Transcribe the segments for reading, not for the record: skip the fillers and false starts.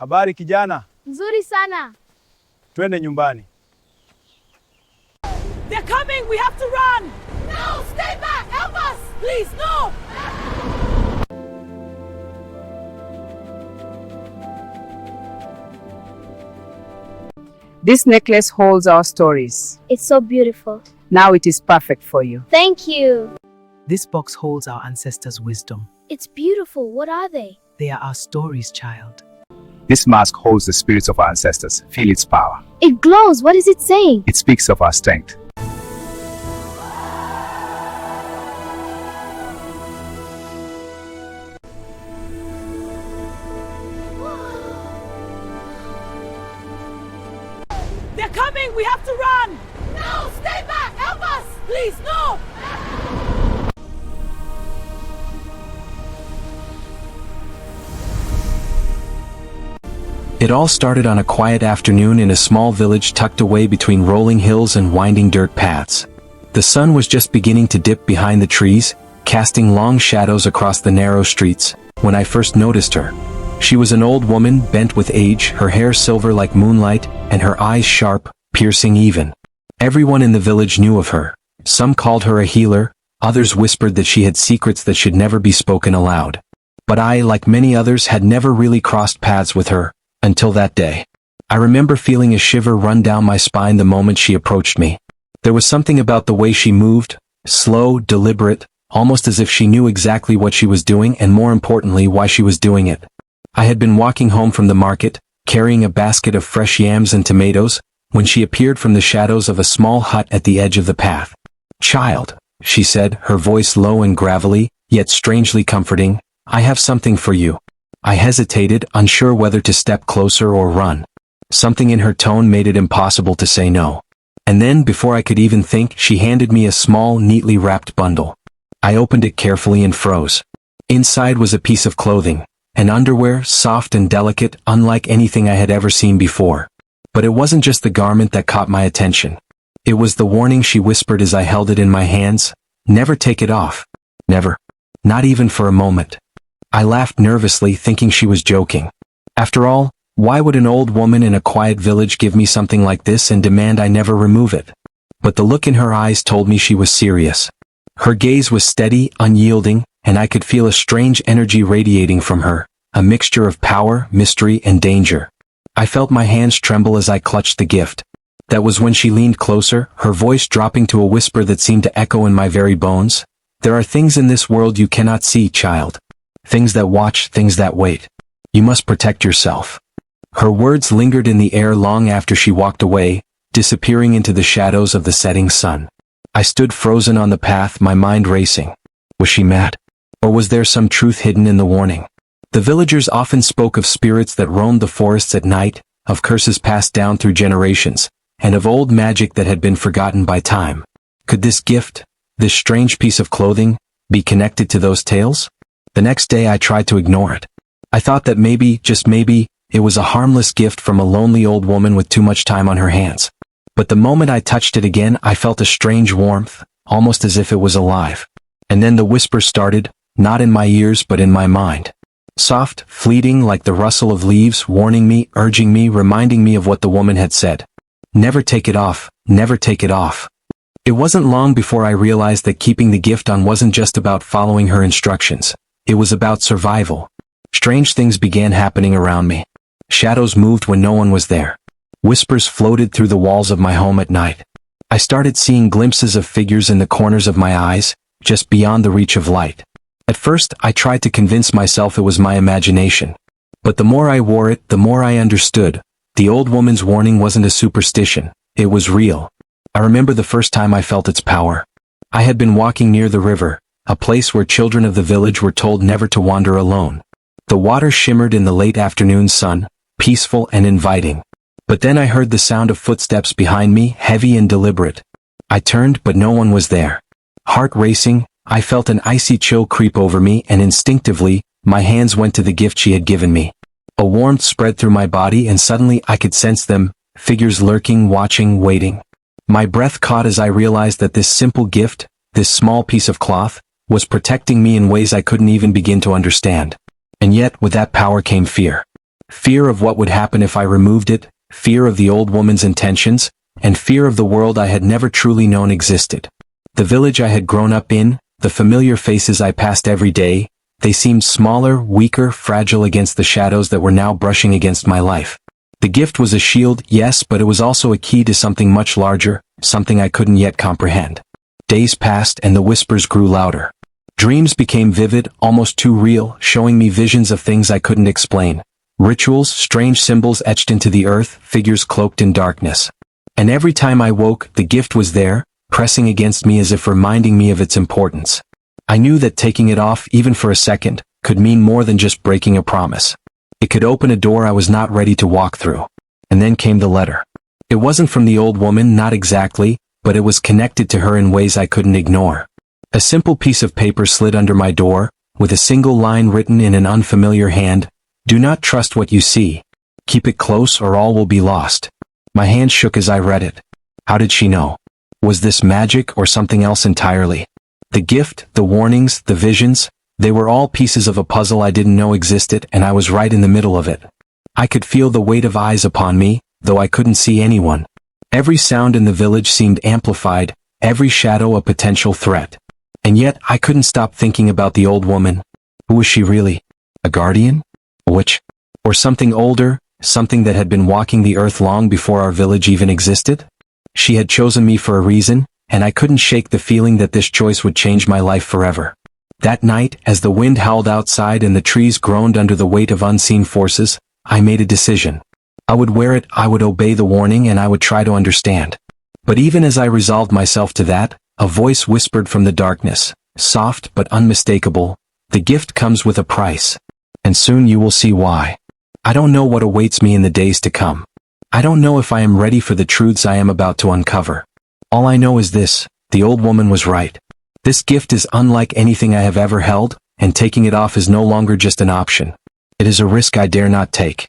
Habari kijana? Nzuri sana. Twende nyumbani. They're coming! We have to run! No! Stay back! Help us! Please, no! This necklace holds our stories. It's so beautiful. Now it is perfect for you. Thank you. This box holds our ancestors' wisdom. It's beautiful. What are they? They are our stories, child. This mask holds the spirits of our ancestors. Feel its power. It glows. What is it saying? It speaks of our strength. They're coming! We have to run! No! Stay back! Help us! Please, no! It all started on a quiet afternoon in a small village tucked away between rolling hills and winding dirt paths. The sun was just beginning to dip behind the trees, casting long shadows across the narrow streets, when I first noticed her. She was an old woman, bent with age, her hair silver like moonlight, and her eyes sharp, piercing even. Everyone in the village knew of her. Some called her a healer, others whispered that she had secrets that should never be spoken aloud. But I, like many others, had never really crossed paths with her, until that day. I remember feeling a shiver run down my spine the moment she approached me. There was something about the way she moved, slow, deliberate, almost as if she knew exactly what she was doing and, more importantly, why she was doing it. I had been walking home from the market, carrying a basket of fresh yams and tomatoes, when she appeared from the shadows of a small hut at the edge of the path. "Child," she said, her voice low and gravelly, yet strangely comforting, "I have something for you." I hesitated, unsure whether to step closer or run. Something in her tone made it impossible to say no. And then, before I could even think, she handed me a small, neatly wrapped bundle. I opened it carefully and froze. Inside was a piece of clothing, an underwear, soft and delicate, unlike anything I had ever seen before. But it wasn't just the garment that caught my attention. It was the warning she whispered as I held it in my hands. "Never take it off. Never. Not even for a moment." I laughed nervously, thinking she was joking. After all, why would an old woman in a quiet village give me something like this and demand I never remove it? But the look in her eyes told me she was serious. Her gaze was steady, unyielding, and I could feel a strange energy radiating from her, a mixture of power, mystery, and danger. I felt my hands tremble as I clutched the gift. That was when she leaned closer, her voice dropping to a whisper that seemed to echo in my very bones. "There are things in this world you cannot see, child. Things that watch, things that wait. You must protect yourself." Her words lingered in the air long after she walked away, disappearing into the shadows of the setting sun. I stood frozen on the path, my mind racing. Was she mad? Or was there some truth hidden in the warning? The villagers often spoke of spirits that roamed the forests at night, of curses passed down through generations, and of old magic that had been forgotten by time. Could this gift, this strange piece of clothing, be connected to those tales? The next day I tried to ignore it. I thought that maybe, just maybe, it was a harmless gift from a lonely old woman with too much time on her hands. But the moment I touched it again, I felt a strange warmth, almost as if it was alive. And then the whisper started, not in my ears but in my mind. Soft, fleeting, like the rustle of leaves, warning me, urging me, reminding me of what the woman had said. "Never take it off, never take it off." It wasn't long before I realized that keeping the gift on wasn't just about following her instructions. It was about survival. Strange things began happening around me. Shadows moved when no one was there. Whispers floated through the walls of my home at night. I started seeing glimpses of figures in the corners of my eyes, just beyond the reach of light. At first, I tried to convince myself it was my imagination. But the more I wore it, the more I understood. The old woman's warning wasn't a superstition. It was real. I remember the first time I felt its power. I had been walking near the river, a place where children of the village were told never to wander alone. The water shimmered in the late afternoon sun, peaceful and inviting. But then I heard the sound of footsteps behind me, heavy and deliberate. I turned, but no one was there. Heart racing, I felt an icy chill creep over me, and instinctively, my hands went to the gift she had given me. A warmth spread through my body, and suddenly I could sense them, figures lurking, watching, waiting. My breath caught as I realized that this simple gift, this small piece of cloth, was protecting me in ways I couldn't even begin to understand. And yet, with that power came fear. Fear of what would happen if I removed it, fear of the old woman's intentions, and fear of the world I had never truly known existed. The village I had grown up in, the familiar faces I passed every day, they seemed smaller, weaker, fragile against the shadows that were now brushing against my life. The gift was a shield, yes, but it was also a key to something much larger, something I couldn't yet comprehend. Days passed and the whispers grew louder. Dreams became vivid, almost too real, showing me visions of things I couldn't explain. Rituals, strange symbols etched into the earth, figures cloaked in darkness. And every time I woke, the gift was there, pressing against me as if reminding me of its importance. I knew that taking it off, even for a second, could mean more than just breaking a promise. It could open a door I was not ready to walk through. And then came the letter. It wasn't from the old woman, not exactly, but it was connected to her in ways I couldn't ignore. A simple piece of paper slid under my door, with a single line written in an unfamiliar hand, "Do not trust what you see. Keep it close or all will be lost." My hand shook as I read it. How did she know? Was this magic or something else entirely? The gift, the warnings, the visions, they were all pieces of a puzzle I didn't know existed, and I was right in the middle of it. I could feel the weight of eyes upon me, though I couldn't see anyone. Every sound in the village seemed amplified, every shadow a potential threat. And yet, I couldn't stop thinking about the old woman. Who was she really? A guardian? A witch? Or something older, something that had been walking the earth long before our village even existed? She had chosen me for a reason, and I couldn't shake the feeling that this choice would change my life forever. That night, as the wind howled outside and the trees groaned under the weight of unseen forces, I made a decision. I would wear it, I would obey the warning, and I would try to understand. But even as I resolved myself to that, a voice whispered from the darkness, soft but unmistakable, "The gift comes with a price. And soon you will see why. I don't know what awaits me in the days to come. I don't know if I am ready for the truths I am about to uncover. All I know is this, the old woman was right. This gift is unlike anything I have ever held, and taking it off is no longer just an option. It is a risk I dare not take."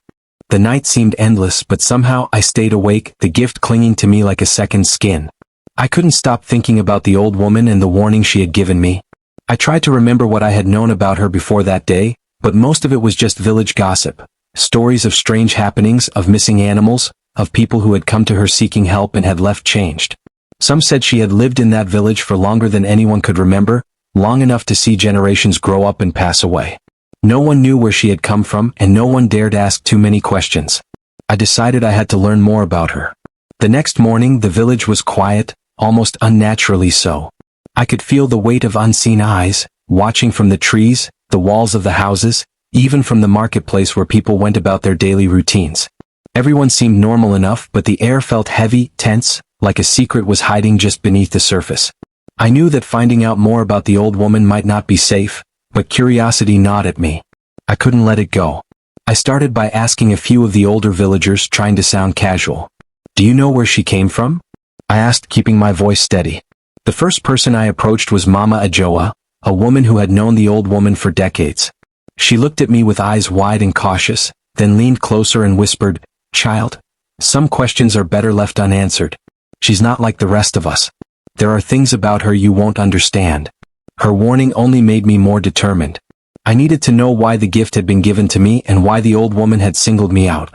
The night seemed endless, but somehow I stayed awake, the gift clinging to me like a second skin. I couldn't stop thinking about the old woman and the warning she had given me. I tried to remember what I had known about her before that day, but most of it was just village gossip. Stories of strange happenings, of missing animals, of people who had come to her seeking help and had left changed. Some said she had lived in that village for longer than anyone could remember, long enough to see generations grow up and pass away. No one knew where she had come from, and no one dared ask too many questions. I decided I had to learn more about her. The next morning, the village was quiet, almost unnaturally so. I could feel the weight of unseen eyes, watching from the trees, the walls of the houses, even from the marketplace where people went about their daily routines. Everyone seemed normal enough, but the air felt heavy, tense, like a secret was hiding just beneath the surface. I knew that finding out more about the old woman might not be safe, but curiosity gnawed at me. I couldn't let it go. I started by asking a few of the older villagers, trying to sound casual. "Do you know where she came from?" I asked, keeping my voice steady. The first person I approached was Mama Ajoa, a woman who had known the old woman for decades. She looked at me with eyes wide and cautious, then leaned closer and whispered, "Child, some questions are better left unanswered. She's not like the rest of us. There are things about her you won't understand." Her warning only made me more determined. I needed to know why the gift had been given to me and why the old woman had singled me out.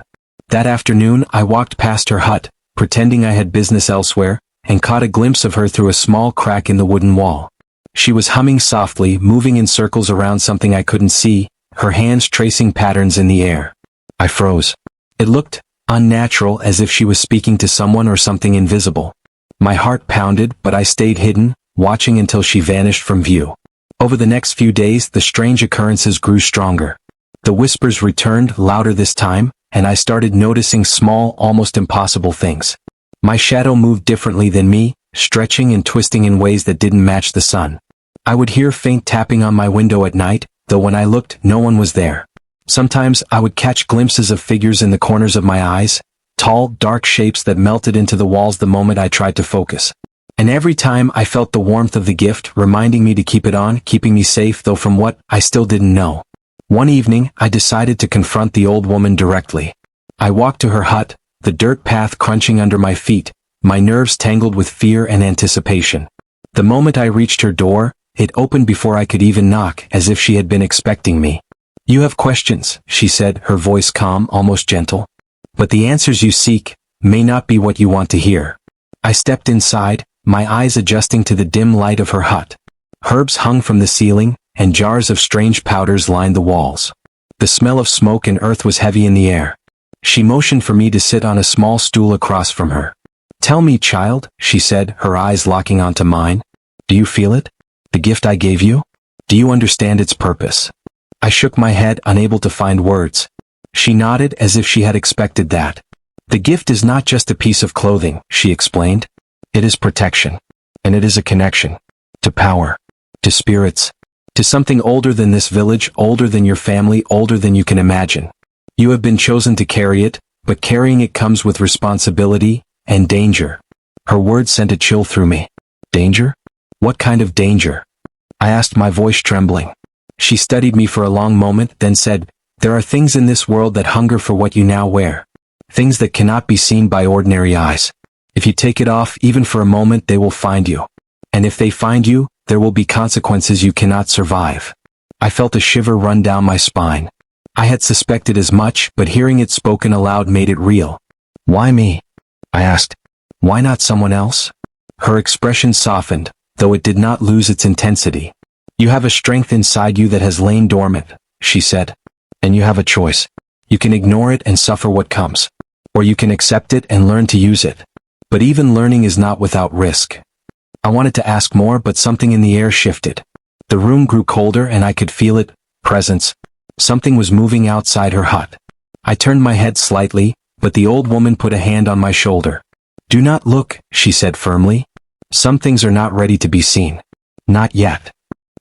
That afternoon, I walked past her hut, pretending I had business elsewhere, and caught a glimpse of her through a small crack in the wooden wall. She was humming softly, moving in circles around something I couldn't see, her hands tracing patterns in the air. I froze. It looked unnatural, as if she was speaking to someone or something invisible. My heart pounded, but I stayed hidden, watching until she vanished from view. Over the next few days, the strange occurrences grew stronger. The whispers returned, louder this time, and I started noticing small, almost impossible things. My shadow moved differently than me, stretching and twisting in ways that didn't match the sun. I would hear faint tapping on my window at night, though when I looked, no one was there. Sometimes I would catch glimpses of figures in the corners of my eyes, tall, dark shapes that melted into the walls the moment I tried to focus. And every time I felt the warmth of the gift, reminding me to keep it on, keeping me safe, though from what I still didn't know. One evening, I decided to confront the old woman directly. I walked to her hut, the dirt path crunching under my feet, my nerves tangled with fear and anticipation. The moment I reached her door, it opened before I could even knock, as if she had been expecting me. You have questions, she said, her voice calm, almost gentle. But the answers you seek may not be what you want to hear. I stepped inside, my eyes adjusting to the dim light of her hut. Herbs hung from the ceiling, and jars of strange powders lined the walls. The smell of smoke and earth was heavy in the air. She motioned for me to sit on a small stool across from her. Tell me, child, she said, her eyes locking onto mine. Do you feel it? The gift I gave you? Do you understand its purpose? I shook my head, unable to find words. She nodded as if she had expected that. The gift is not just a piece of clothing, she explained. It is protection. And it is a connection. To power. To spirits. To something older than this village, older than your family, older than you can imagine. You have been chosen to carry it, but carrying it comes with responsibility and danger. Her words sent a chill through me. Danger? What kind of danger? I asked, my voice trembling. She studied me for a long moment, then said, there are things in this world that hunger for what you now wear. Things that cannot be seen by ordinary eyes. If you take it off, even for a moment, they will find you. And if they find you, there will be consequences you cannot survive. I felt a shiver run down my spine. I had suspected as much, but hearing it spoken aloud made it real. Why me? I asked. Why not someone else? Her expression softened, though it did not lose its intensity. You have a strength inside you that has lain dormant, she said. And you have a choice. You can ignore it and suffer what comes. Or you can accept it and learn to use it. But even learning is not without risk. I wanted to ask more, but something in the air shifted. The room grew colder and I could feel it, presence. Something was moving outside her hut. I turned my head slightly, but the old woman put a hand on my shoulder. Do not look, she said firmly. Some things are not ready to be seen. Not yet.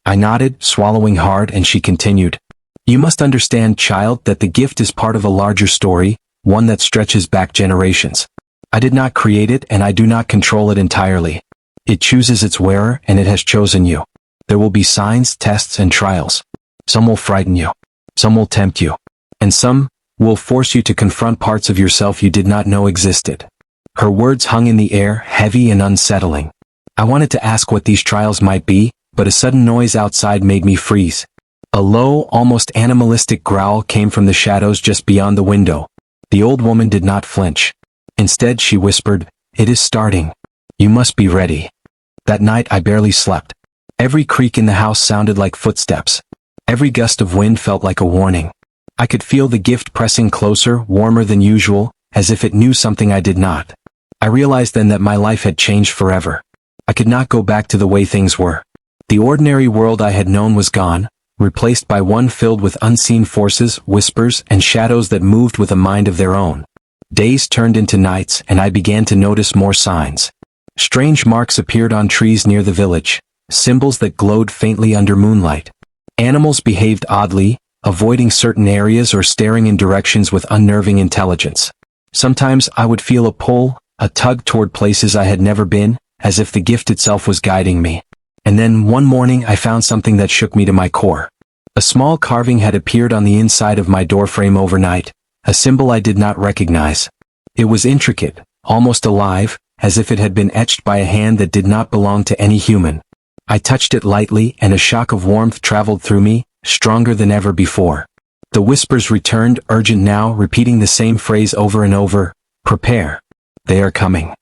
I nodded, swallowing hard, and she continued. You must understand, child, that the gift is part of a larger story, one that stretches back generations. I did not create it and I do not control it entirely. It chooses its wearer and it has chosen you. There will be signs, tests, and trials. Some will frighten you. Some will tempt you. And some will force you to confront parts of yourself you did not know existed. Her words hung in the air, heavy and unsettling. I wanted to ask what these trials might be, but a sudden noise outside made me freeze. A low, almost animalistic growl came from the shadows just beyond the window. The old woman did not flinch. Instead, she whispered, It is starting. You must be ready. That night I barely slept. Every creak in the house sounded like footsteps. Every gust of wind felt like a warning. I could feel the gift pressing closer, warmer than usual, as if it knew something I did not. I realized then that my life had changed forever. I could not go back to the way things were. The ordinary world I had known was gone, replaced by one filled with unseen forces, whispers, and shadows that moved with a mind of their own. Days turned into nights, and I began to notice more signs. Strange marks appeared on trees near the village, symbols that glowed faintly under moonlight. Animals behaved oddly, avoiding certain areas or staring in directions with unnerving intelligence. Sometimes I would feel a pull, a tug toward places I had never been, as if the gift itself was guiding me. And then one morning I found something that shook me to my core. A small carving had appeared on the inside of my doorframe overnight, a symbol I did not recognize. It was intricate, almost alive, as if it had been etched by a hand that did not belong to any human. I touched it lightly and a shock of warmth traveled through me, stronger than ever before. The whispers returned, urgent now, repeating the same phrase over and over, Prepare. They are coming.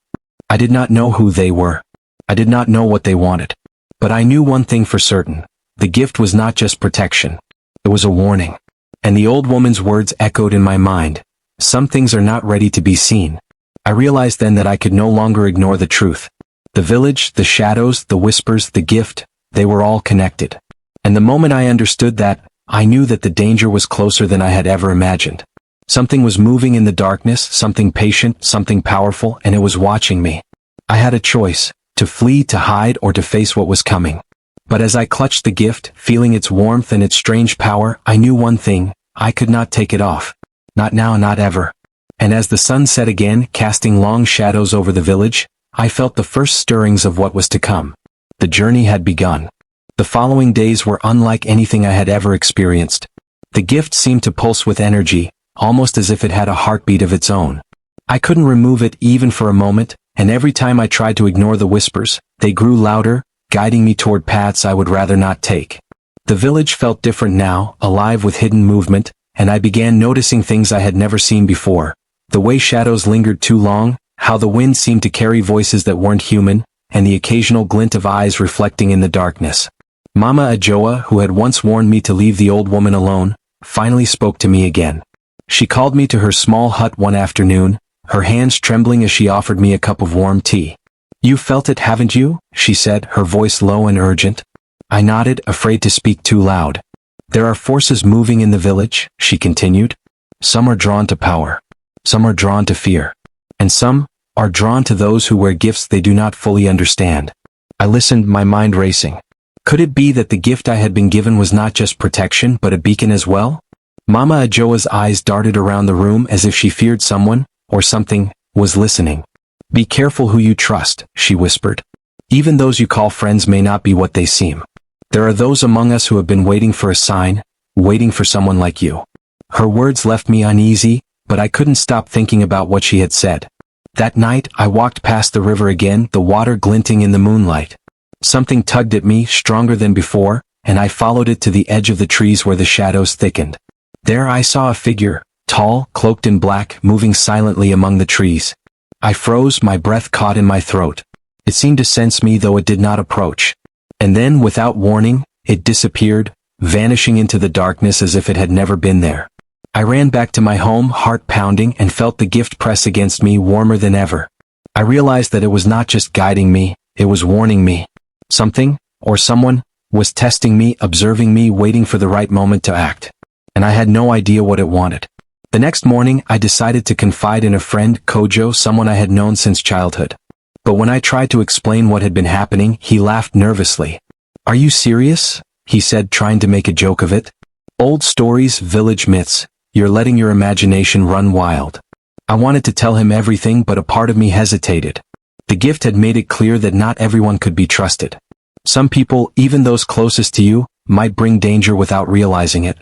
I did not know who they were. I did not know what they wanted. But I knew one thing for certain. The gift was not just protection. It was a warning. And the old woman's words echoed in my mind. Some things are not ready to be seen. I realized then that I could no longer ignore the truth. The village, the shadows, the whispers, the gift, they were all connected. And the moment I understood that, I knew that the danger was closer than I had ever imagined. Something was moving in the darkness, something patient, something powerful, and it was watching me. I had a choice, to flee, to hide, or to face what was coming. But as I clutched the gift, feeling its warmth and its strange power, I knew one thing, I could not take it off. Not now, not ever. And as the sun set again, casting long shadows over the village, I felt the first stirrings of what was to come. The journey had begun. The following days were unlike anything I had ever experienced. The gift seemed to pulse with energy, almost as if it had a heartbeat of its own. I couldn't remove it even for a moment, and every time I tried to ignore the whispers, they grew louder, guiding me toward paths I would rather not take. The village felt different now, alive with hidden movement, and I began noticing things I had never seen before. The way shadows lingered too long, how the wind seemed to carry voices that weren't human, and the occasional glint of eyes reflecting in the darkness. Mama Ajoa, who had once warned me to leave the old woman alone, finally spoke to me again. She called me to her small hut one afternoon, her hands trembling as she offered me a cup of warm tea. "You felt it, haven't you?" she said, her voice low and urgent. I nodded, afraid to speak too loud. "There are forces moving in the village," she continued. "Some are drawn to power. Some are drawn to fear. And some are drawn to those who wear gifts they do not fully understand." I listened, my mind racing. Could it be that the gift I had been given was not just protection but a beacon as well? Mama Ajoa's eyes darted around the room as if she feared someone, or something, was listening. "Be careful who you trust," she whispered. "Even those you call friends may not be what they seem. There are those among us who have been waiting for a sign, waiting for someone like you." Her words left me uneasy, but I couldn't stop thinking about what she had said. That night, I walked past the river again, the water glinting in the moonlight. Something tugged at me, stronger than before, and I followed it to the edge of the trees where the shadows thickened. There I saw a figure, tall, cloaked in black, moving silently among the trees. I froze, my breath caught in my throat. It seemed to sense me, though it did not approach. And then, without warning, it disappeared, vanishing into the darkness as if it had never been there. I ran back to my home, heart pounding, and felt the gift press against me warmer than ever. I realized that it was not just guiding me, it was warning me. Something, or someone, was testing me, observing me, waiting for the right moment to act. And I had no idea what it wanted. The next morning, I decided to confide in a friend, Kojo, someone I had known since childhood. But when I tried to explain what had been happening, he laughed nervously. "Are you serious?" he said, trying to make a joke of it. "Old stories, village myths. You're letting your imagination run wild." I wanted to tell him everything, but a part of me hesitated. The gift had made it clear that not everyone could be trusted. Some people, even those closest to you, might bring danger without realizing it.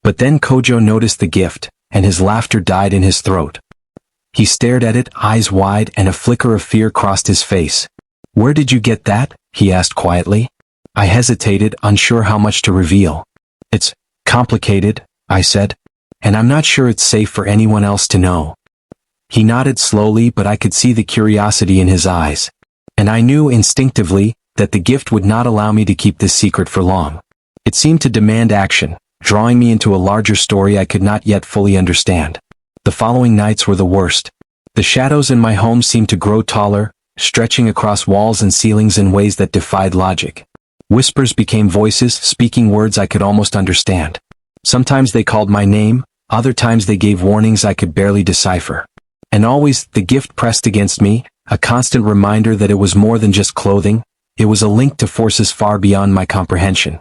But then Kojo noticed the gift, and his laughter died in his throat. He stared at it, eyes wide, and a flicker of fear crossed his face. "Where did you get that?" he asked quietly. I hesitated, unsure how much to reveal. "It's complicated," I said. "And I'm not sure it's safe for anyone else to know." He nodded slowly, but I could see the curiosity in his eyes. And I knew instinctively that the gift would not allow me to keep this secret for long. It seemed to demand action, drawing me into a larger story I could not yet fully understand. The following nights were the worst. The shadows in my home seemed to grow taller, stretching across walls and ceilings in ways that defied logic. Whispers became voices, speaking words I could almost understand. Sometimes they called my name, other times they gave warnings I could barely decipher. And always, the gift pressed against me, a constant reminder that it was more than just clothing, it was a link to forces far beyond my comprehension.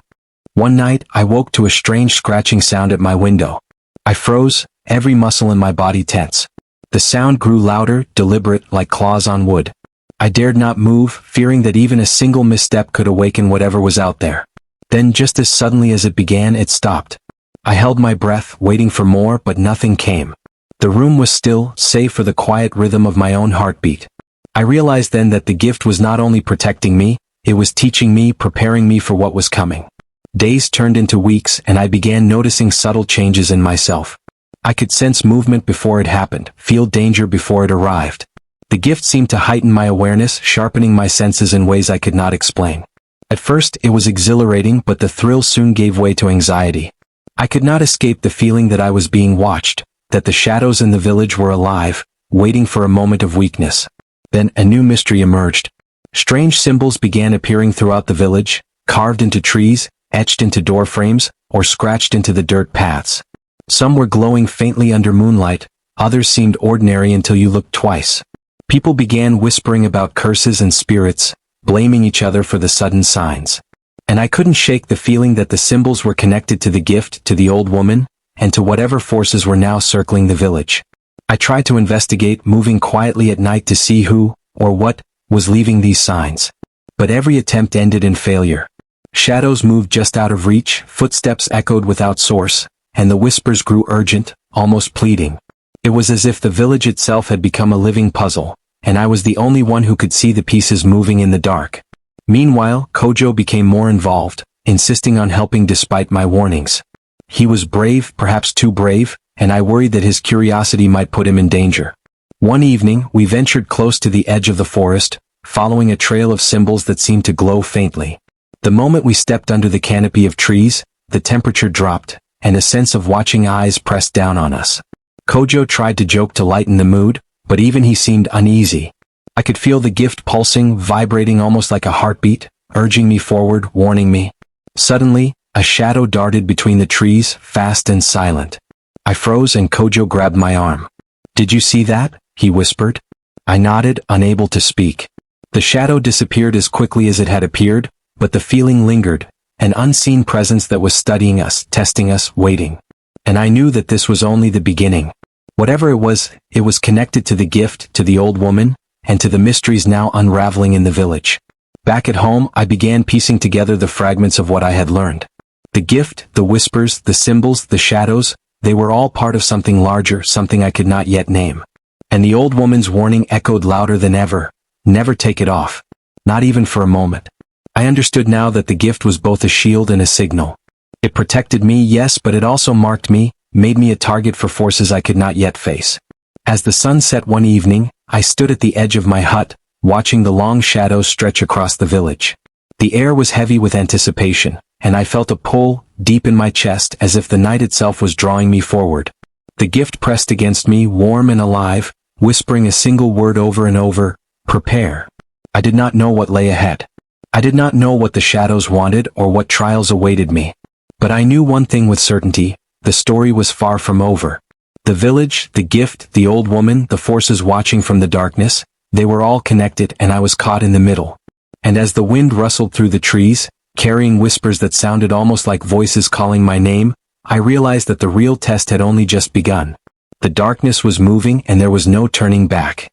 One night, I woke to a strange scratching sound at my window. I froze, every muscle in my body tense. The sound grew louder, deliberate, like claws on wood. I dared not move, fearing that even a single misstep could awaken whatever was out there. Then, just as suddenly as it began, it stopped. I held my breath, waiting for more, but nothing came. The room was still, save for the quiet rhythm of my own heartbeat. I realized then that the gift was not only protecting me, it was teaching me, preparing me for what was coming. Days turned into weeks, and I began noticing subtle changes in myself. I could sense movement before it happened, feel danger before it arrived. The gift seemed to heighten my awareness, sharpening my senses in ways I could not explain. At first, it was exhilarating, but the thrill soon gave way to anxiety. I could not escape the feeling that I was being watched, that the shadows in the village were alive, waiting for a moment of weakness. Then a new mystery emerged. Strange symbols began appearing throughout the village, carved into trees, etched into door frames, or scratched into the dirt paths. Some were glowing faintly under moonlight, others seemed ordinary until you looked twice. People began whispering about curses and spirits, blaming each other for the sudden signs. And I couldn't shake the feeling that the symbols were connected to the gift, to the old woman, and to whatever forces were now circling the village. I tried to investigate, moving quietly at night to see who, or what, was leaving these signs. But every attempt ended in failure. Shadows moved just out of reach, footsteps echoed without source, and the whispers grew urgent, almost pleading. It was as if the village itself had become a living puzzle, and I was the only one who could see the pieces moving in the dark. Meanwhile, Kojo became more involved, insisting on helping despite my warnings. He was brave, perhaps too brave, and I worried that his curiosity might put him in danger. One evening, we ventured close to the edge of the forest, following a trail of symbols that seemed to glow faintly. The moment we stepped under the canopy of trees, the temperature dropped, and a sense of watching eyes pressed down on us. Kojo tried to joke to lighten the mood, but even he seemed uneasy. I could feel the gift pulsing, vibrating almost like a heartbeat, urging me forward, warning me. Suddenly, a shadow darted between the trees, fast and silent. I froze and Kojo grabbed my arm. "Did you see that?" he whispered. I nodded, unable to speak. The shadow disappeared as quickly as it had appeared, but the feeling lingered, an unseen presence that was studying us, testing us, waiting. And I knew that this was only the beginning. Whatever it was connected to the gift, to the old woman, and to the mysteries now unraveling in the village. Back at home, I began piecing together the fragments of what I had learned. The gift, the whispers, the symbols, the shadows, they were all part of something larger, something I could not yet name. And the old woman's warning echoed louder than ever. Never take it off. Not even for a moment. I understood now that the gift was both a shield and a signal. It protected me, yes, but it also marked me, made me a target for forces I could not yet face. As the sun set one evening, I stood at the edge of my hut, watching the long shadows stretch across the village. The air was heavy with anticipation, and I felt a pull, deep in my chest, as if the night itself was drawing me forward. The gift pressed against me, warm and alive, whispering a single word over and over, "Prepare." I did not know what lay ahead. I did not know what the shadows wanted or what trials awaited me. But I knew one thing with certainty: the story was far from over. The village, the gift, the old woman, the forces watching from the darkness, they were all connected, and I was caught in the middle. And as the wind rustled through the trees, carrying whispers that sounded almost like voices calling my name, I realized that the real test had only just begun. The darkness was moving and there was no turning back.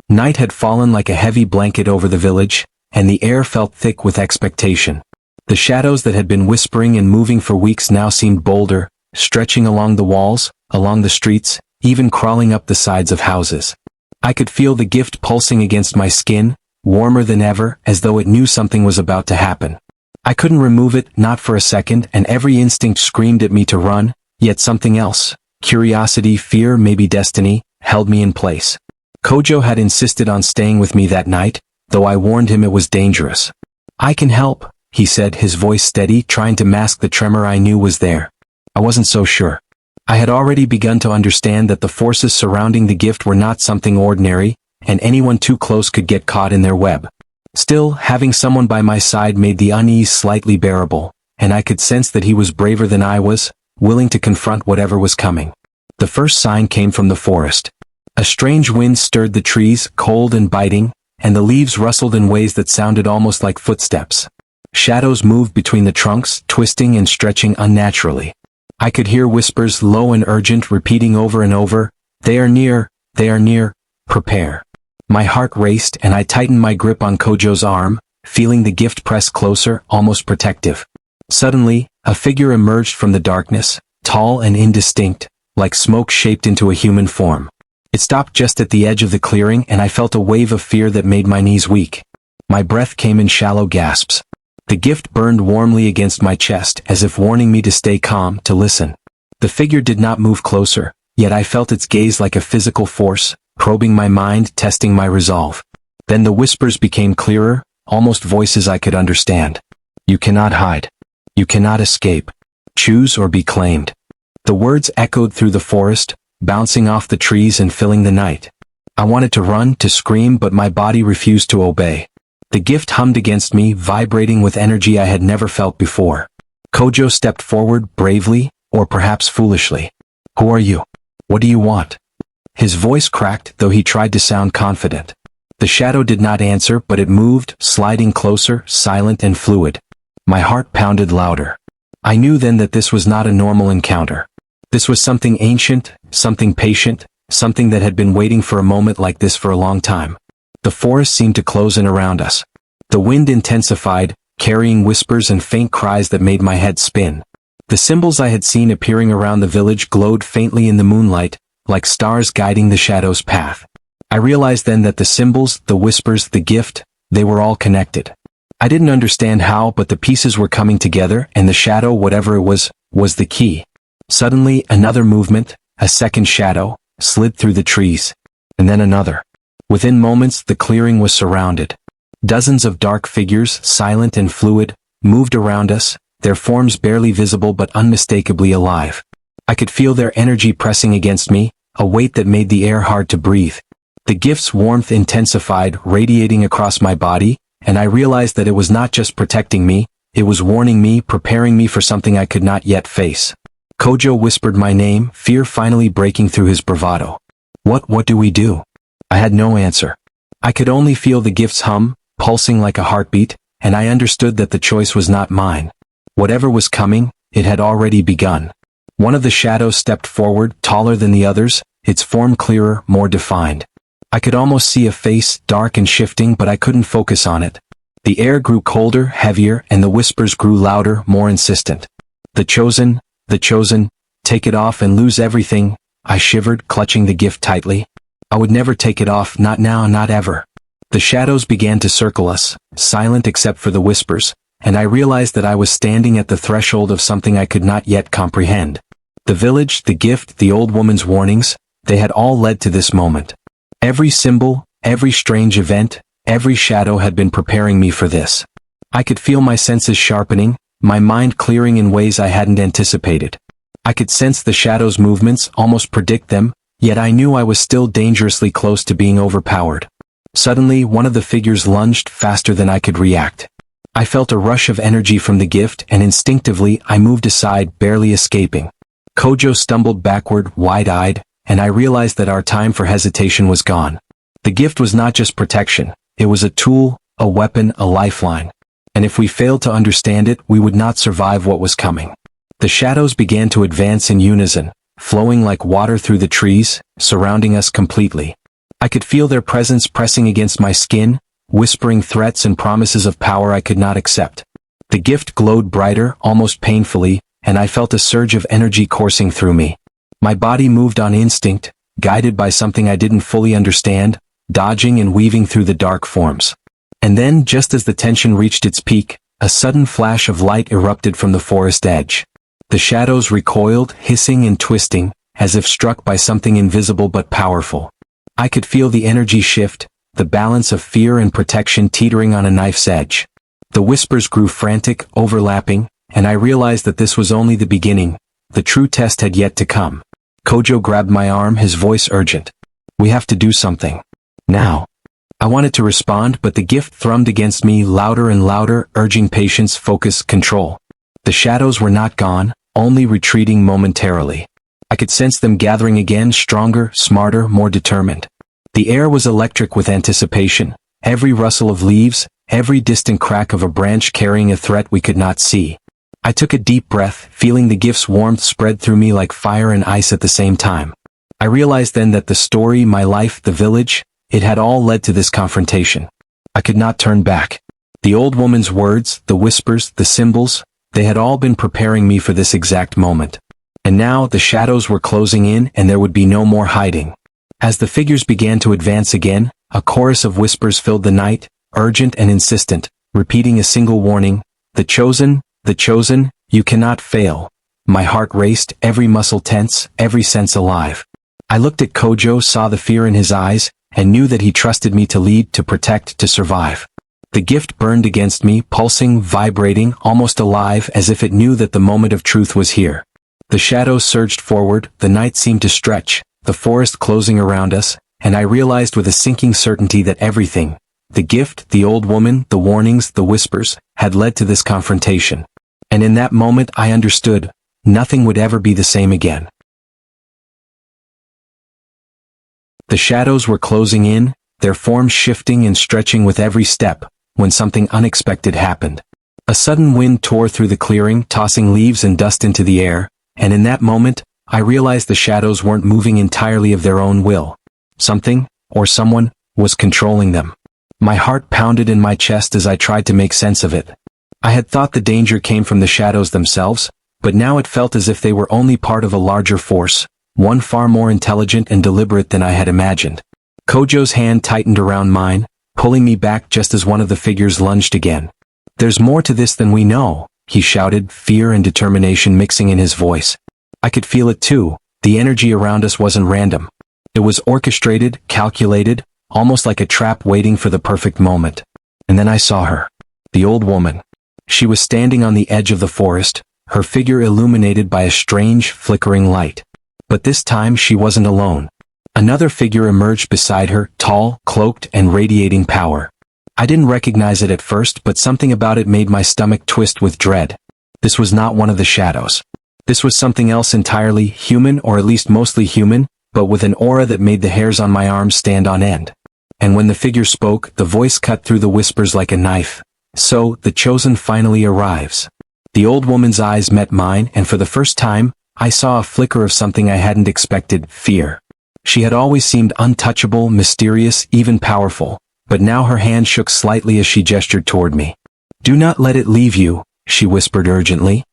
Night had fallen like a heavy blanket over the village, and the air felt thick with expectation. The shadows that had been whispering and moving for weeks now seemed bolder, stretching along the walls, along the streets, even crawling up the sides of houses. I could feel the gift pulsing against my skin, warmer than ever, as though it knew something was about to happen. I couldn't remove it, not for a second, and every instinct screamed at me to run, yet something else, curiosity, fear, maybe destiny, held me in place. Kojo had insisted on staying with me that night, though I warned him it was dangerous. "I can help," he said, his voice steady, trying to mask the tremor I knew was there. I wasn't so sure. I had already begun to understand that the forces surrounding the gift were not something ordinary, and anyone too close could get caught in their web. Still, having someone by my side made the unease slightly bearable, and I could sense that he was braver than I was, willing to confront whatever was coming. The first sign came from the forest. A strange wind stirred the trees, cold and biting, and the leaves rustled in ways that sounded almost like footsteps. Shadows moved between the trunks, twisting and stretching unnaturally. I could hear whispers, low and urgent, repeating over and over, "They are near, prepare." My heart raced and I tightened my grip on Kojo's arm, feeling the gift press closer, almost protective. Suddenly, a figure emerged from the darkness, tall and indistinct, like smoke shaped into a human form. It stopped just at the edge of the clearing and I felt a wave of fear that made my knees weak. My breath came in shallow gasps. The gift burned warmly against my chest, as if warning me to stay calm, to listen. The figure did not move closer, yet I felt its gaze like a physical force, probing my mind, testing my resolve. Then the whispers became clearer, almost voices I could understand. "You cannot hide. You cannot escape. Choose or be claimed." The words echoed through the forest, bouncing off the trees and filling the night. I wanted to run, to scream, but my body refused to obey. The gift hummed against me, vibrating with energy I had never felt before. Kojo stepped forward, bravely, or perhaps foolishly. "Who are you? What do you want?" His voice cracked, though he tried to sound confident. The shadow did not answer, but it moved, sliding closer, silent and fluid. My heart pounded louder. I knew then that this was not a normal encounter. This was something ancient, something patient, something that had been waiting for a moment like this for a long time. The forest seemed to close in around us. The wind intensified, carrying whispers and faint cries that made my head spin. The symbols I had seen appearing around the village glowed faintly in the moonlight, like stars guiding the shadow's path. I realized then that the symbols, the whispers, the gift, they were all connected. I didn't understand how, but the pieces were coming together, and the shadow, whatever it was the key. Suddenly, another movement, a second shadow, slid through the trees. And then another. Within moments, the clearing was surrounded. Dozens of dark figures, silent and fluid, moved around us, their forms barely visible but unmistakably alive. I could feel their energy pressing against me, a weight that made the air hard to breathe. The gift's warmth intensified, radiating across my body, and I realized that it was not just protecting me, it was warning me, preparing me for something I could not yet face. Kojo whispered my name, fear finally breaking through his bravado. What do we do? I had no answer. I could only feel the gift's hum, pulsing like a heartbeat, and I understood that the choice was not mine. Whatever was coming, it had already begun. One of the shadows stepped forward, taller than the others, its form clearer, more defined. I could almost see a face, dark and shifting, but I couldn't focus on it. The air grew colder, heavier, and the whispers grew louder, more insistent. The chosen, take it off and lose everything. I shivered, clutching the gift tightly. I would never take it off, not now, not ever. The shadows began to circle us, silent except for the whispers, and I realized that I was standing at the threshold of something I could not yet comprehend. The village, the gift, the old woman's warnings, they had all led to this moment. Every symbol, every strange event, every shadow had been preparing me for this. I could feel my senses sharpening, my mind clearing in ways I hadn't anticipated. I could sense the shadows' movements, almost predict them, yet I knew I was still dangerously close to being overpowered. Suddenly, one of the figures lunged faster than I could react. I felt a rush of energy from the gift, and instinctively I moved aside, barely escaping. Kojo stumbled backward, wide-eyed, and I realized that our time for hesitation was gone. The gift was not just protection, it was a tool, a weapon, a lifeline. And if we failed to understand it, we would not survive what was coming. The shadows began to advance in unison, flowing like water through the trees, surrounding us completely. I could feel their presence pressing against my skin, whispering threats and promises of power I could not accept. The gift glowed brighter, almost painfully, and I felt a surge of energy coursing through me. My body moved on instinct, guided by something I didn't fully understand, dodging and weaving through the dark forms. And then, just as the tension reached its peak, a sudden flash of light erupted from the forest edge. The shadows recoiled, hissing and twisting, as if struck by something invisible but powerful. I could feel the energy shift, the balance of fear and protection teetering on a knife's edge. The whispers grew frantic, overlapping, and I realized that this was only the beginning. The true test had yet to come. Kojo grabbed my arm, his voice urgent. We have to do something. Now. I wanted to respond, but the gift thrummed against me louder and louder, urging patience, focus, control. The shadows were not gone, only retreating momentarily. I could sense them gathering again, stronger, smarter, more determined. The air was electric with anticipation, every rustle of leaves, every distant crack of a branch carrying a threat we could not see. I took a deep breath, feeling the gift's warmth spread through me like fire and ice at the same time. I realized then that the story, my life, the village, it had all led to this confrontation. I could not turn back. The old woman's words, the whispers, the symbols, they had all been preparing me for this exact moment. And now the shadows were closing in and there would be no more hiding. As the figures began to advance again, a chorus of whispers filled the night, urgent and insistent, repeating a single warning, the chosen, you cannot fail. My heart raced, every muscle tense, every sense alive. I looked at Kojo, saw the fear in his eyes, and knew that he trusted me to lead, to protect, to survive. The gift burned against me, pulsing, vibrating, almost alive, as if it knew that the moment of truth was here. The shadows surged forward, the night seemed to stretch, the forest closing around us, and I realized with a sinking certainty that everything, the gift, the old woman, the warnings, the whispers, had led to this confrontation. And in that moment I understood, nothing would ever be the same again. The shadows were closing in, their forms shifting and stretching with every step, when something unexpected happened. A sudden wind tore through the clearing, tossing leaves and dust into the air, and in that moment, I realized the shadows weren't moving entirely of their own will. Something, or someone, was controlling them. My heart pounded in my chest as I tried to make sense of it. I had thought the danger came from the shadows themselves, but now it felt as if they were only part of a larger force, one far more intelligent and deliberate than I had imagined. Kojo's hand tightened around mine, pulling me back just as one of the figures lunged again. "There's more to this than we know," he shouted, fear and determination mixing in his voice. I could feel it too. The energy around us wasn't random. It was orchestrated, calculated, almost like a trap waiting for the perfect moment. And then I saw her. The old woman. She was standing on the edge of the forest, her figure illuminated by a strange, flickering light. But this time she wasn't alone. Another figure emerged beside her, tall, cloaked, and radiating power. I didn't recognize it at first, but something about it made my stomach twist with dread. This was not one of the shadows. This was something else entirely, human, or at least mostly human, but with an aura that made the hairs on my arms stand on end. And when the figure spoke, the voice cut through the whispers like a knife. "So, the chosen finally arrives." The old woman's eyes met mine, and for the first time, I saw a flicker of something I hadn't expected: fear. She had always seemed untouchable, mysterious, even powerful, but now her hand shook slightly as she gestured toward me. "Do not let it leave you," she whispered urgently.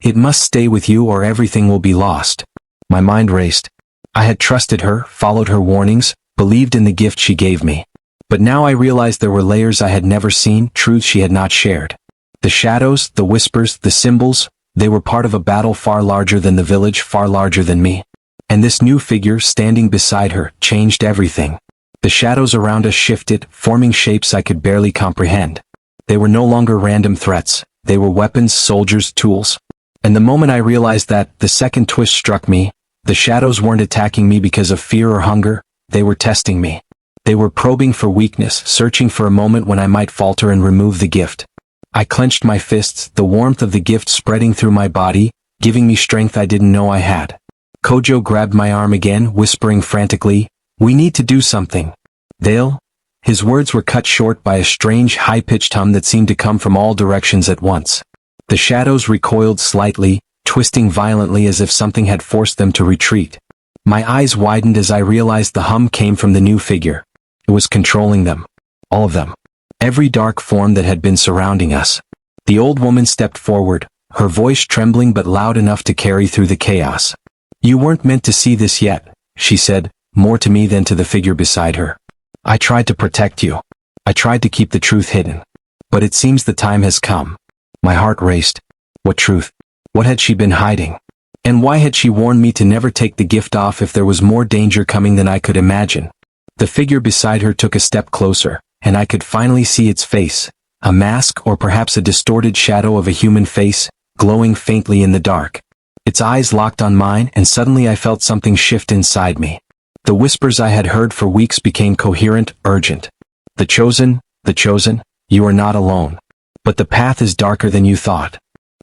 It must stay with you or everything will be lost." My mind raced. I had trusted her, followed her warnings, believed in the gift she gave me. But now I realized there were layers I had never seen, truths she had not shared. The shadows, the whispers, the symbols, they were part of a battle far larger than the village, far larger than me. And this new figure standing beside her changed everything. The shadows around us shifted, forming shapes I could barely comprehend. They were no longer random threats. They were weapons, soldiers, tools. And the moment I realized that, the second twist struck me. The shadows weren't attacking me because of fear or hunger. They were testing me. They were probing for weakness, searching for a moment when I might falter and remove the gift. I clenched my fists, the warmth of the gift spreading through my body, giving me strength I didn't know I had. Kojo grabbed my arm again, whispering frantically, "We need to do something." "They'll?" His words were cut short by a strange, high-pitched hum that seemed to come from all directions at once. The shadows recoiled slightly, twisting violently as if something had forced them to retreat. My eyes widened as I realized the hum came from the new figure. It was controlling them. All of them. Every dark form that had been surrounding us. The old woman stepped forward, her voice trembling but loud enough to carry through the chaos. "You weren't meant to see this yet," she said, more to me than to the figure beside her. "I tried to protect you. I tried to keep the truth hidden. But it seems the time has come." My heart raced. What truth? What had she been hiding? And why had she warned me to never take the gift off if there was more danger coming than I could imagine? The figure beside her took a step closer, and I could finally see its face. A mask or perhaps a distorted shadow of a human face, glowing faintly in the dark. Its eyes locked on mine, and suddenly I felt something shift inside me. The whispers I had heard for weeks became coherent, urgent. The chosen, you are not alone. But the path is darker than you thought."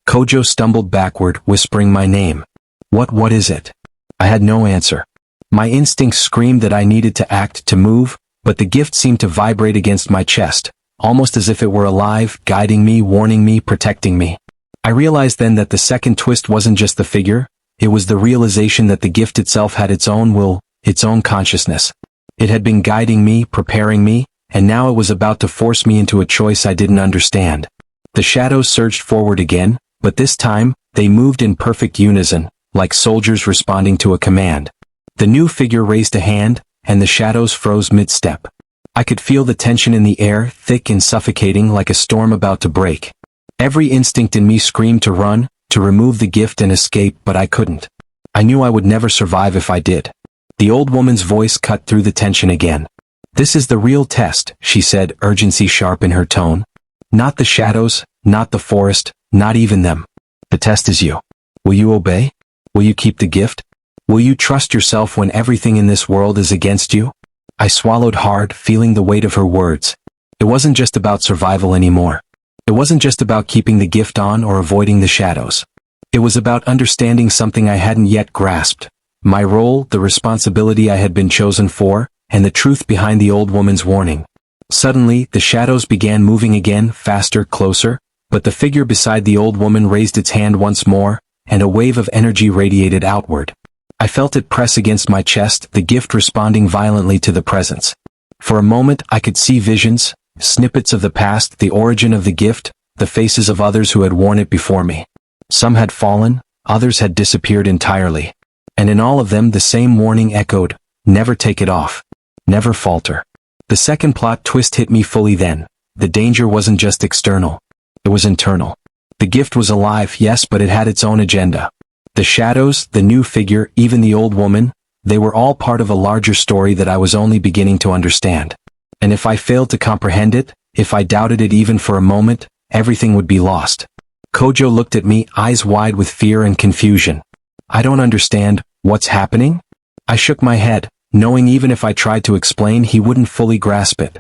Kojo stumbled backward, whispering my name. What is it?" I had no answer. My instincts screamed that I needed to act, to move, but the gift seemed to vibrate against my chest, almost as if it were alive, guiding me, warning me, protecting me. I realized then that the second twist wasn't just the figure, it was the realization that the gift itself had its own will, its own consciousness. It had been guiding me, preparing me, and now it was about to force me into a choice I didn't understand. The shadows surged forward again, but this time, they moved in perfect unison, like soldiers responding to a command. The new figure raised a hand, and the shadows froze mid-step. I could feel the tension in the air, thick and suffocating like a storm about to break. Every instinct in me screamed to run, to remove the gift and escape, but I couldn't. I knew I would never survive if I did. The old woman's voice cut through the tension again. "This is the real test," she said, urgency sharp in her tone. "Not the shadows, not the forest, not even them. The test is you. Will you obey? Will you keep the gift? Will you trust yourself when everything in this world is against you?" I swallowed hard, feeling the weight of her words. It wasn't just about survival anymore. It wasn't just about keeping the gift on or avoiding the shadows. It was about understanding something I hadn't yet grasped. My role, the responsibility I had been chosen for, and the truth behind the old woman's warning. Suddenly, the shadows began moving again, faster, closer, but the figure beside the old woman raised its hand once more, and a wave of energy radiated outward. I felt it press against my chest, the gift responding violently to the presence. For a moment, I could see visions, snippets of the past, the origin of the gift, the faces of others who had worn it before me. Some had fallen, others had disappeared entirely. And in all of them the same warning echoed, never take it off. Never falter. The second plot twist hit me fully then. The danger wasn't just external. It was internal. The gift was alive, yes, but it had its own agenda. The shadows, the new figure, even the old woman, they were all part of a larger story that I was only beginning to understand. And if I failed to comprehend it, if I doubted it even for a moment, everything would be lost. Kojo looked at me, eyes wide with fear and confusion. I don't understand, what's happening? I shook my head, knowing even if I tried to explain he wouldn't fully grasp it.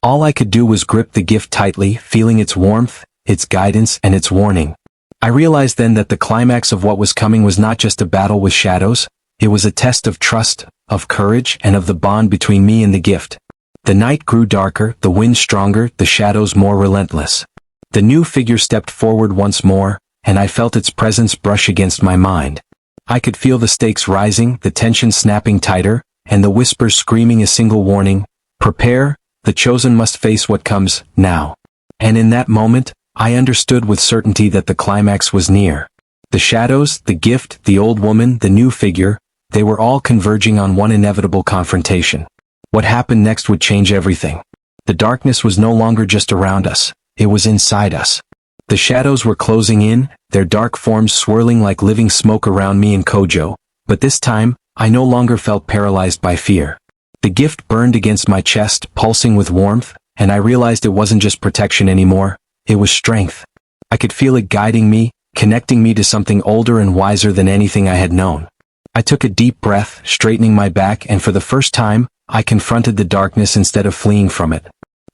All I could do was grip the gift tightly, feeling its warmth, its guidance, and its warning. I realized then that the climax of what was coming was not just a battle with shadows, it was a test of trust, of courage, and of the bond between me and the gift. The night grew darker, the wind stronger, the shadows more relentless. The new figure stepped forward once more, and I felt its presence brush against my mind. I could feel the stakes rising, the tension snapping tighter, and the whispers screaming a single warning, "Prepare, the chosen must face what comes, now." And in that moment, I understood with certainty that the climax was near. The shadows, the gift, the old woman, the new figure, they were all converging on one inevitable confrontation. What happened next would change everything. The darkness was no longer just around us, it was inside us. The shadows were closing in, their dark forms swirling like living smoke around me and Kojo, but this time, I no longer felt paralyzed by fear. The gift burned against my chest, pulsing with warmth, and I realized it wasn't just protection anymore, it was strength. I could feel it guiding me, connecting me to something older and wiser than anything I had known. I took a deep breath, straightening my back, and for the first time, I confronted the darkness instead of fleeing from it.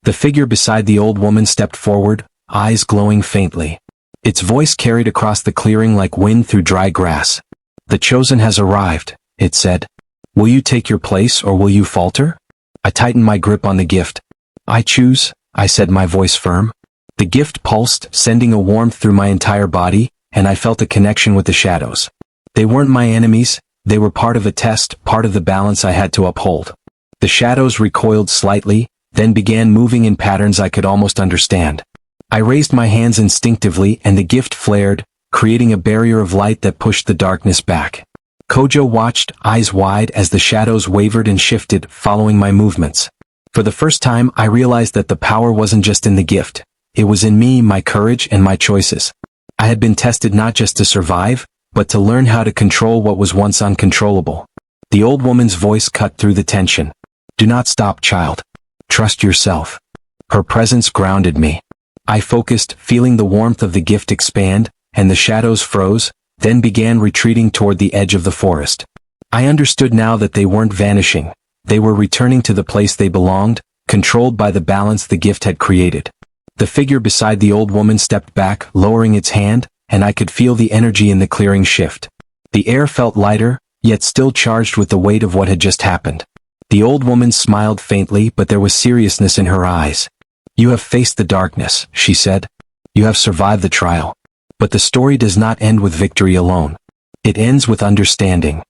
The figure beside the old woman stepped forward, eyes glowing faintly. Its voice carried across the clearing like wind through dry grass. "The chosen has arrived," it said. "Will you take your place or will you falter?" I tightened my grip on the gift. "I choose," I said, my voice firm. The gift pulsed, sending a warmth through my entire body, and I felt a connection with the shadows. They weren't my enemies, they were part of a test, part of the balance I had to uphold. The shadows recoiled slightly, then began moving in patterns I could almost understand. I raised my hands instinctively and the gift flared, creating a barrier of light that pushed the darkness back. Kojo watched, eyes wide, as the shadows wavered and shifted, following my movements. For the first time, I realized that the power wasn't just in the gift. It was in me, my courage, and my choices. I had been tested not just to survive, but to learn how to control what was once uncontrollable. The old woman's voice cut through the tension. "Do not stop, child. Trust yourself." Her presence grounded me. I focused, feeling the warmth of the gift expand, and the shadows froze, then began retreating toward the edge of the forest. I understood now that they weren't vanishing. They were returning to the place they belonged, controlled by the balance the gift had created. The figure beside the old woman stepped back, lowering its hand, and I could feel the energy in the clearing shift. The air felt lighter, yet still charged with the weight of what had just happened. The old woman smiled faintly, but there was seriousness in her eyes. "You have faced the darkness," she said. "You have survived the trial. But the story does not end with victory alone. It ends with understanding."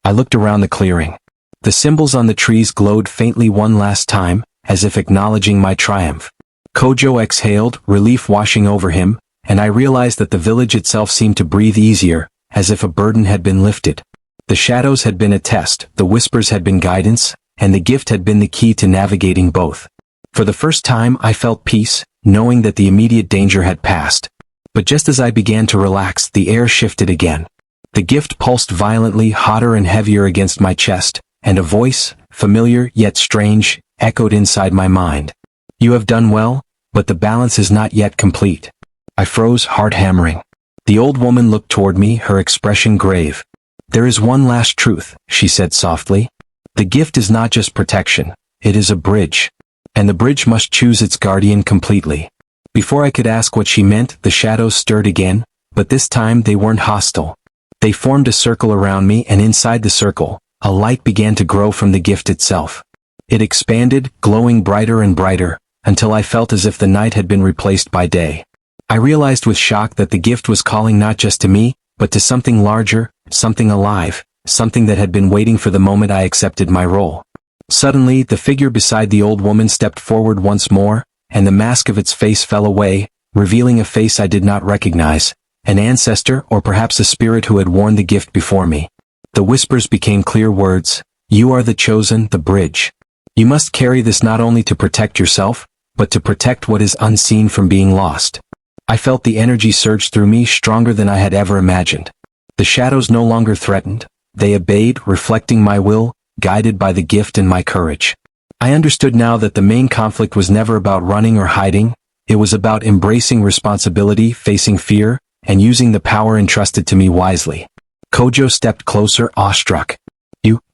I looked around the clearing. The symbols on the trees glowed faintly one last time, as if acknowledging my triumph. Kojo exhaled, relief washing over him, and I realized that the village itself seemed to breathe easier, as if a burden had been lifted. The shadows had been a test, the whispers had been guidance, and the gift had been the key to navigating both. For the first time I felt peace, knowing that the immediate danger had passed. But just as I began to relax, the air shifted again. The gift pulsed violently, hotter and heavier against my chest, and a voice, familiar yet strange, echoed inside my mind. "You have done well, but the balance is not yet complete." I froze, heart hammering. The old woman looked toward me, her expression grave. "There is one last truth," she said softly. "The gift is not just protection, it is a bridge. And the bridge must choose its guardian completely." Before I could ask what she meant, the shadows stirred again, but this time they weren't hostile. They formed a circle around me, and inside the circle, a light began to grow from the gift itself. It expanded, glowing brighter and brighter, until I felt as if the night had been replaced by day. I realized with shock that the gift was calling not just to me, but to something larger, something alive, something that had been waiting for the moment I accepted my role. Suddenly, the figure beside the old woman stepped forward once more, and the mask of its face fell away, revealing a face I did not recognize, an ancestor or perhaps a spirit who had worn the gift before me. The whispers became clear words. "You are the chosen, the bridge. You must carry this not only to protect yourself, but to protect what is unseen from being lost." I felt the energy surge through me stronger than I had ever imagined. The shadows no longer threatened. They obeyed, reflecting my will, guided by the gift and my courage. I understood now that the main conflict was never about running or hiding. It was about embracing responsibility, facing fear, and using the power entrusted to me wisely. Kojo stepped closer, awestruck.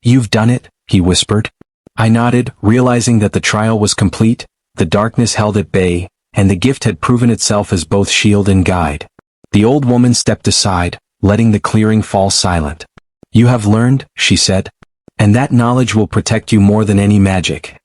You've done it, he whispered. I nodded, realizing that the trial was complete, the darkness held at bay, and the gift had proven itself as both shield and guide. The old woman stepped aside, letting the clearing fall silent. You have learned, she said, and that knowledge will protect you more than any magic.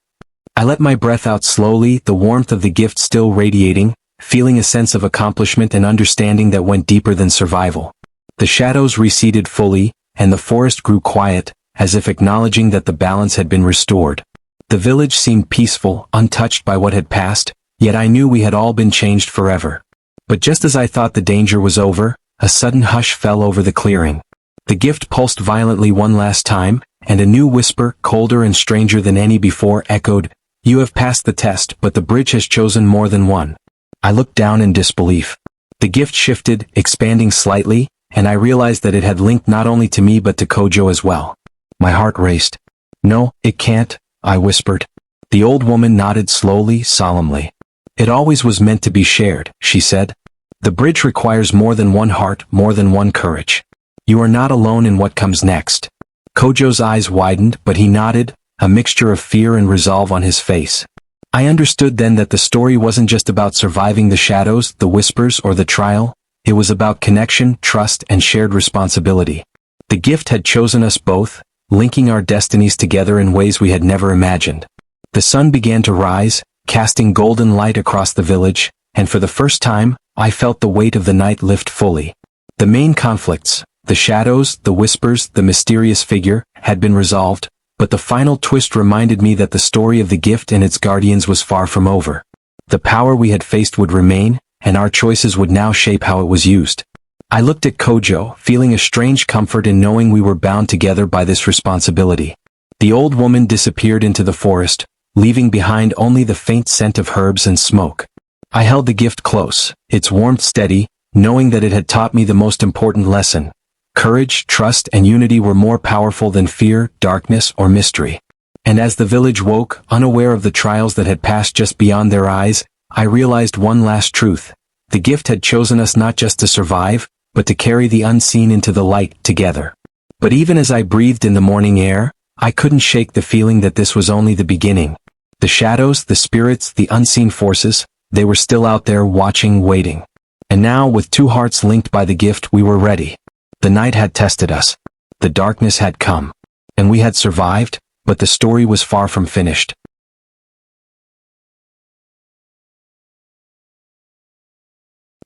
I let my breath out slowly, the warmth of the gift still radiating, feeling a sense of accomplishment and understanding that went deeper than survival. The shadows receded fully, and the forest grew quiet, as if acknowledging that the balance had been restored. The village seemed peaceful, untouched by what had passed, yet I knew we had all been changed forever. But just as I thought the danger was over, a sudden hush fell over the clearing. The gift pulsed violently one last time, and a new whisper, colder and stranger than any before, echoed, "You have passed the test, but the bridge has chosen more than one." I looked down in disbelief. The gift shifted, expanding slightly, and I realized that it had linked not only to me but to Kojo as well. My heart raced. "No, it can't," I whispered. The old woman nodded slowly, solemnly. "It always was meant to be shared," she said. "The bridge requires more than one heart, more than one courage. You are not alone in what comes next." Kojo's eyes widened, but he nodded, a mixture of fear and resolve on his face. I understood then that the story wasn't just about surviving the shadows, the whispers, or the trial. It was about connection, trust, and shared responsibility. The gift had chosen us both, linking our destinies together in ways we had never imagined. The sun began to rise, casting golden light across the village, and for the first time, I felt the weight of the night lift fully. The main conflicts, the shadows, the whispers, the mysterious figure, had been resolved, but the final twist reminded me that the story of the gift and its guardians was far from over. The power we had faced would remain, and our choices would now shape how it was used. I looked at Kojo, feeling a strange comfort in knowing we were bound together by this responsibility. The old woman disappeared into the forest, leaving behind only the faint scent of herbs and smoke. I held the gift close, its warmth steady, knowing that it had taught me the most important lesson. Courage, trust, and unity were more powerful than fear, darkness, or mystery. And as the village woke, unaware of the trials that had passed just beyond their eyes, I realized one last truth. The gift had chosen us not just to survive, but to carry the unseen into the light together. But even as I breathed in the morning air, I couldn't shake the feeling that this was only the beginning. The shadows, the spirits, the unseen forces, they were still out there watching, waiting. And now, with two hearts linked by the gift, we were ready. The night had tested us. The darkness had come. And we had survived, but the story was far from finished.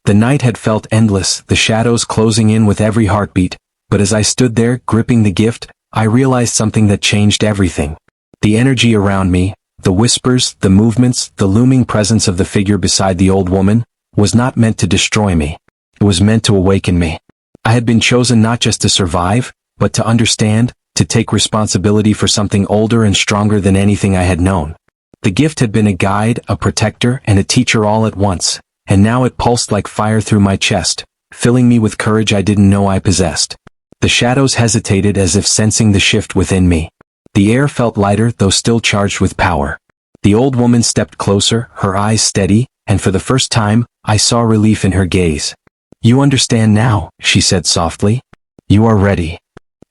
The night had felt endless, the shadows closing in with every heartbeat, but as I stood there, gripping the gift, I realized something that changed everything. The energy around me, the whispers, the movements, the looming presence of the figure beside the old woman, was not meant to destroy me. It was meant to awaken me. I had been chosen not just to survive, but to understand, to take responsibility for something older and stronger than anything I had known. The gift had been a guide, a protector, and a teacher all at once. And now it pulsed like fire through my chest, filling me with courage I didn't know I possessed. The shadows hesitated as if sensing the shift within me. The air felt lighter, though still charged with power. The old woman stepped closer, her eyes steady, and for the first time, I saw relief in her gaze. "You understand now," she said softly. "You are ready."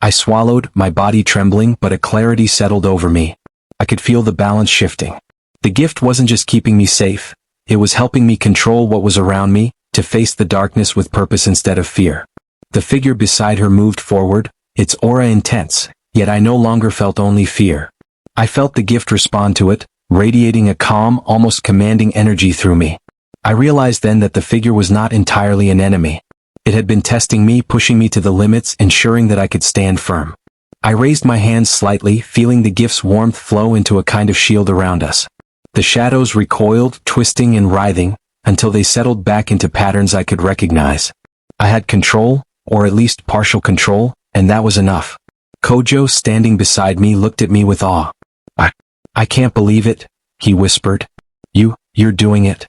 I swallowed, my body trembling, but a clarity settled over me. I could feel the balance shifting. The gift wasn't just keeping me safe. It was helping me control what was around me, to face the darkness with purpose instead of fear. The figure beside her moved forward, its aura intense, yet I no longer felt only fear. I felt the gift respond to it, radiating a calm, almost commanding energy through me. I realized then that the figure was not entirely an enemy. It had been testing me, pushing me to the limits, ensuring that I could stand firm. I raised my hands slightly, feeling the gift's warmth flow into a kind of shield around us. The shadows recoiled, twisting and writhing, until they settled back into patterns I could recognize. I had control, or at least partial control, and that was enough. Kojo, standing beside me, looked at me with awe. I can't believe it," he whispered. You're doing it."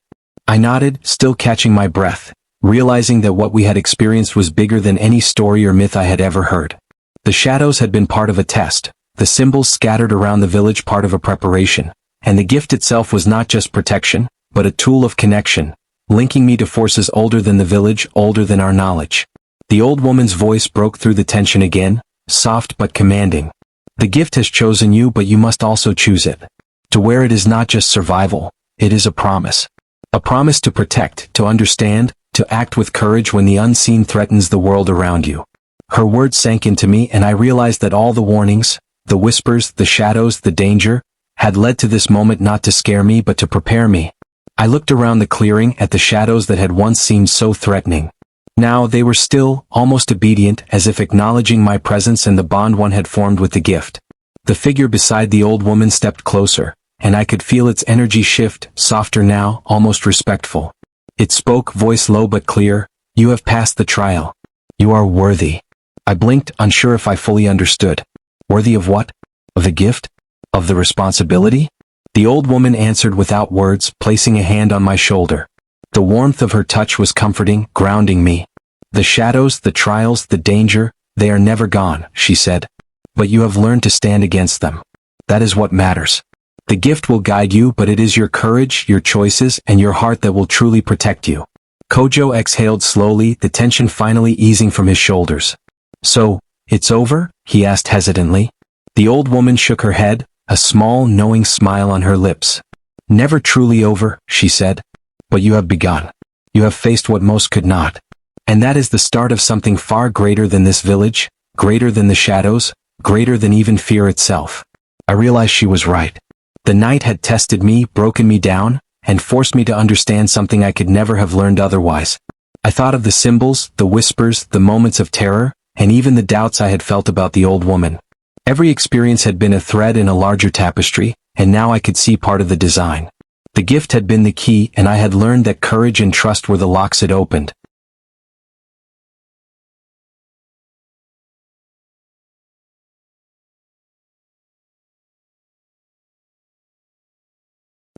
I nodded, still catching my breath, realizing that what we had experienced was bigger than any story or myth I had ever heard. The shadows had been part of a test, the symbols scattered around the village part of a preparation, and the gift itself was not just protection, but a tool of connection, linking me to forces older than the village, older than our knowledge. The old woman's voice broke through the tension again, soft but commanding. The gift has chosen you, but you must also choose it. To wear it is not just survival, it is a promise. A promise to protect, to understand, to act with courage when the unseen threatens the world around you. Her words sank into me, and I realized that all the warnings, the whispers, the shadows, the danger, had led to this moment not to scare me but to prepare me. I looked around the clearing at the shadows that had once seemed so threatening. Now they were still, almost obedient, as if acknowledging my presence and the bond one had formed with the gift. The figure beside the old woman stepped closer, and I could feel its energy shift, softer now, almost respectful. It spoke, voice low but clear, "You have passed the trial. You are worthy." I blinked, unsure if I fully understood. Worthy of what? Of the gift? Of the responsibility? The old woman answered without words, placing a hand on my shoulder. The warmth of her touch was comforting, grounding me. "The shadows, the trials, the danger, they are never gone," she said. "But you have learned to stand against them. That is what matters. The gift will guide you, but it is your courage, your choices, and your heart that will truly protect you." Kojo exhaled slowly, the tension finally easing from his shoulders. "So, it's over?" he asked hesitantly. The old woman shook her head, a small, knowing smile on her lips. "Never truly over," she said. "But you have begun. You have faced what most could not. And that is the start of something far greater than this village, greater than the shadows, greater than even fear itself." I realized she was right. The night had tested me, broken me down, and forced me to understand something I could never have learned otherwise. I thought of the symbols, the whispers, the moments of terror, and even the doubts I had felt about the old woman. Every experience had been a thread in a larger tapestry, and now I could see part of the design. The gift had been the key, and I had learned that courage and trust were the locks it opened.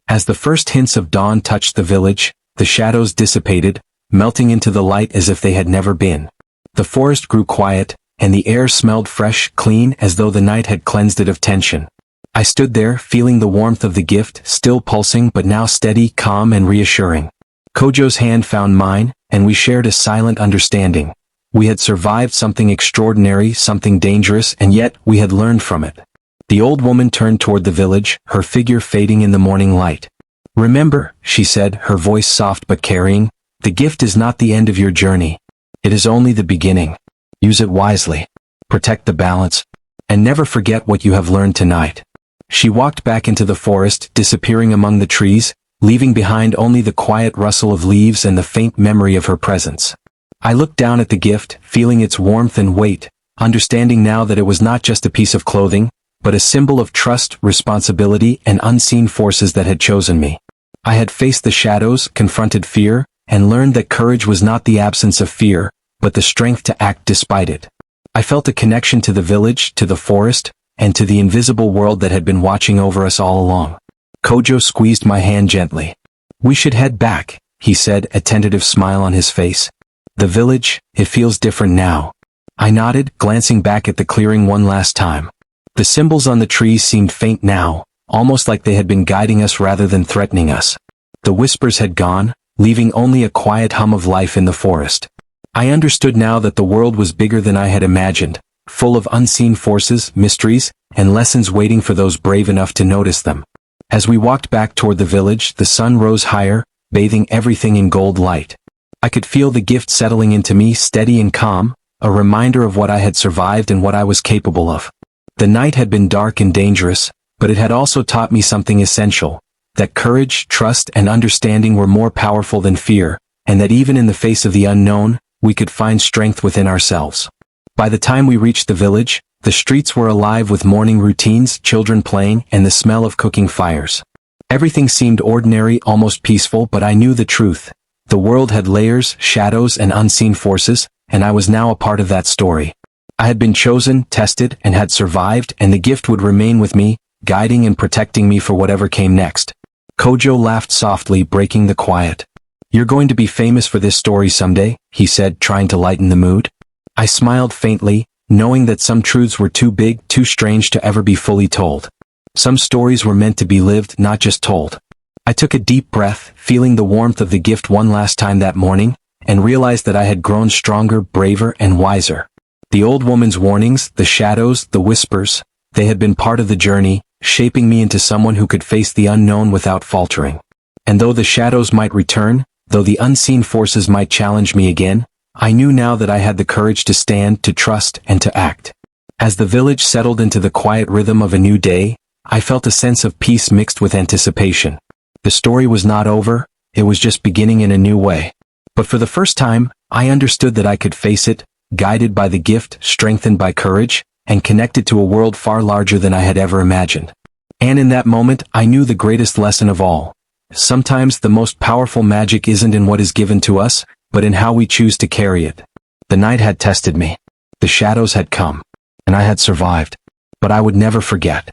As the first hints of dawn touched the village, the shadows dissipated, melting into the light as if they had never been. The forest grew quiet, and the air smelled fresh, clean, as though the night had cleansed it of tension. I stood there, feeling the warmth of the gift, still pulsing but now steady, calm, and reassuring. Kojo's hand found mine, and we shared a silent understanding. We had survived something extraordinary, something dangerous, and yet we had learned from it. The old woman turned toward the village, her figure fading in the morning light. "Remember," she said, her voice soft but carrying, "the gift is not the end of your journey. It is only the beginning. Use it wisely. Protect the balance. And never forget what you have learned tonight." She walked back into the forest, disappearing among the trees, leaving behind only the quiet rustle of leaves and the faint memory of her presence. I looked down at the gift, feeling its warmth and weight, understanding now that it was not just a piece of clothing, but a symbol of trust, responsibility, and unseen forces that had chosen me. I had faced the shadows, confronted fear, and learned that courage was not the absence of fear, but the strength to act despite it. I felt a connection to the village, to the forest, and to the invisible world that had been watching over us all along. Kojo squeezed my hand gently. "We should head back," he said, a tentative smile on his face. "The village, it feels different now." I nodded, glancing back at the clearing one last time. The symbols on the trees seemed faint now, almost like they had been guiding us rather than threatening us. The whispers had gone, leaving only a quiet hum of life in the forest. I understood now that the world was bigger than I had imagined, full of unseen forces, mysteries, and lessons waiting for those brave enough to notice them. As we walked back toward the village, the sun rose higher, bathing everything in gold light. I could feel the gift settling into me, steady and calm, a reminder of what I had survived and what I was capable of. The night had been dark and dangerous, but it had also taught me something essential, that courage, trust, and understanding were more powerful than fear, and that even in the face of the unknown, we could find strength within ourselves. By the time we reached the village, the streets were alive with morning routines, children playing, and the smell of cooking fires. Everything seemed ordinary, almost peaceful, but I knew the truth. The world had layers, shadows, and unseen forces, and I was now a part of that story. I had been chosen, tested, and had survived, and the gift would remain with me, guiding and protecting me for whatever came next. Kojo laughed softly, breaking the quiet. "You're going to be famous for this story someday," he said, trying to lighten the mood. I smiled faintly, knowing that some truths were too big, too strange to ever be fully told. Some stories were meant to be lived, not just told. I took a deep breath, feeling the warmth of the gift one last time that morning, and realized that I had grown stronger, braver, and wiser. The old woman's warnings, the shadows, the whispers, they had been part of the journey, shaping me into someone who could face the unknown without faltering. And though the shadows might return, though the unseen forces might challenge me again, I knew now that I had the courage to stand, to trust, and to act. As the village settled into the quiet rhythm of a new day, I felt a sense of peace mixed with anticipation. The story was not over, it was just beginning in a new way. But for the first time, I understood that I could face it, guided by the gift, strengthened by courage, and connected to a world far larger than I had ever imagined. And in that moment, I knew the greatest lesson of all. Sometimes the most powerful magic isn't in what is given to us, but in how we choose to carry it. The night had tested me. The shadows had come. And I had survived. But I would never forget.